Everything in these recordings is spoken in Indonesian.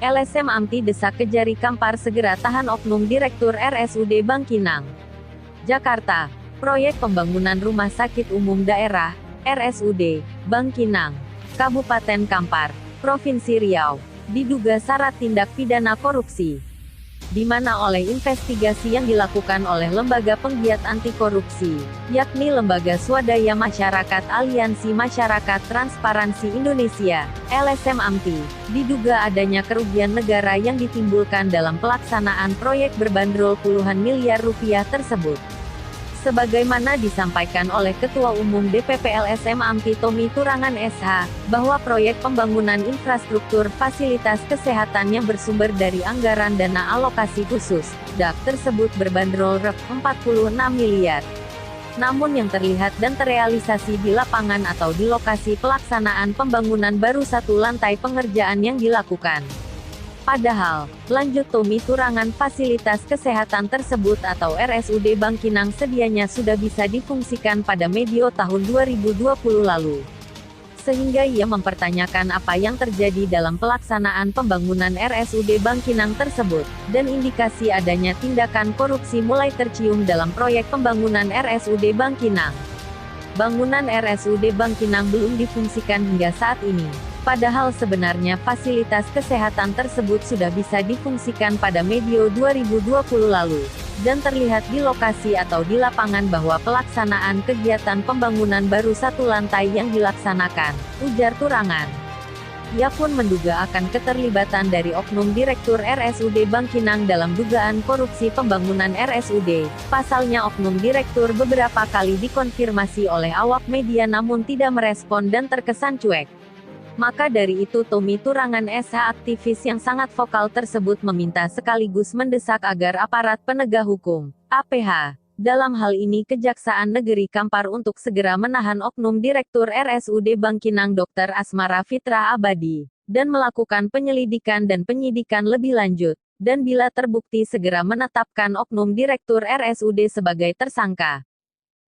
LSM Amti desak Kejari Kampar segera tahan oknum Direktur RSUD Bangkinang. Jakarta. Proyek pembangunan Rumah Sakit Umum Daerah, RSUD, Bangkinang, Kabupaten Kampar, Provinsi Riau, diduga syarat tindak pidana korupsi. Di mana oleh investigasi yang dilakukan oleh Lembaga Penggiat Anti Korupsi, yakni Lembaga Swadaya Masyarakat Aliansi Masyarakat Transparansi Indonesia, LSM Amti, diduga adanya kerugian negara yang ditimbulkan dalam pelaksanaan proyek berbanderol puluhan miliar rupiah tersebut. Sebagaimana disampaikan oleh Ketua Umum DPP LSM Amti Tommy Turangan SH, bahwa proyek pembangunan infrastruktur fasilitas kesehatan yang bersumber dari anggaran dana alokasi khusus, DAK tersebut berbanderol Rp46 miliar. Namun yang terlihat dan terrealisasi di lapangan atau di lokasi pelaksanaan pembangunan baru satu lantai pengerjaan yang dilakukan. Padahal, lanjut Tommy Turangan, fasilitas kesehatan tersebut atau RSUD Bangkinang sedianya sudah bisa difungsikan pada medio tahun 2020 lalu. Sehingga ia mempertanyakan apa yang terjadi dalam pelaksanaan pembangunan RSUD Bangkinang tersebut, dan indikasi adanya tindakan korupsi mulai tercium dalam proyek pembangunan RSUD Bangkinang. Bangunan RSUD Bangkinang belum difungsikan hingga saat ini. Padahal sebenarnya fasilitas kesehatan tersebut sudah bisa difungsikan pada medio 2020 lalu, dan terlihat di lokasi atau di lapangan bahwa pelaksanaan kegiatan pembangunan baru satu lantai yang dilaksanakan, ujar Turangan. Ia pun menduga akan keterlibatan dari oknum Direktur RSUD Bangkinang dalam dugaan korupsi pembangunan RSUD. Pasalnya oknum Direktur beberapa kali dikonfirmasi oleh awak media namun tidak merespon dan terkesan cuek. Maka dari itu Tommy Turangan SH, aktivis yang sangat vokal tersebut, meminta sekaligus mendesak agar aparat penegak hukum, APH, dalam hal ini Kejaksaan Negeri Kampar untuk segera menahan oknum Direktur RSUD Bangkinang Dr. Asmara Fitra Abadi, dan melakukan penyelidikan dan penyidikan lebih lanjut, dan bila terbukti segera menetapkan oknum Direktur RSUD sebagai tersangka.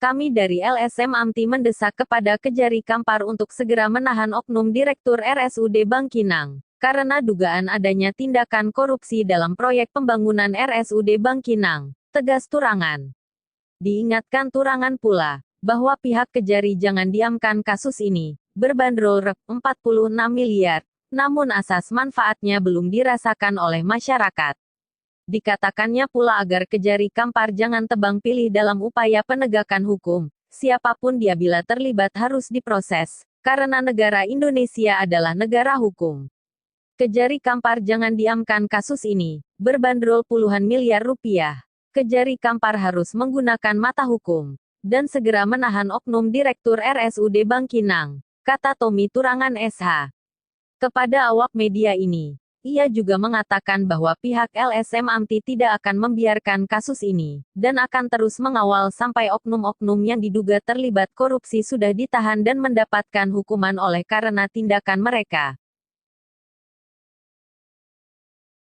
Kami dari LSM Amti mendesak kepada Kejari Kampar untuk segera menahan oknum Direktur RSUD Bangkinang, karena dugaan adanya tindakan korupsi dalam proyek pembangunan RSUD Bangkinang, tegas Turangan. Diingatkan Turangan pula, bahwa pihak Kejari jangan diamkan kasus ini, berbanderol Rp46 miliar, namun asas manfaatnya belum dirasakan oleh masyarakat. Dikatakannya pula agar Kejari Kampar jangan tebang pilih dalam upaya penegakan hukum, siapapun dia bila terlibat harus diproses, karena negara Indonesia adalah negara hukum. Kejari Kampar jangan diamkan kasus ini, berbanderol puluhan miliar rupiah. Kejari Kampar harus menggunakan mata hukum, dan segera menahan oknum Direktur RSUD Bangkinang, kata Tommy Turangan SH. Kepada awak media ini, ia juga mengatakan bahwa pihak LSM Amti tidak akan membiarkan kasus ini, dan akan terus mengawal sampai oknum-oknum yang diduga terlibat korupsi sudah ditahan dan mendapatkan hukuman oleh karena tindakan mereka.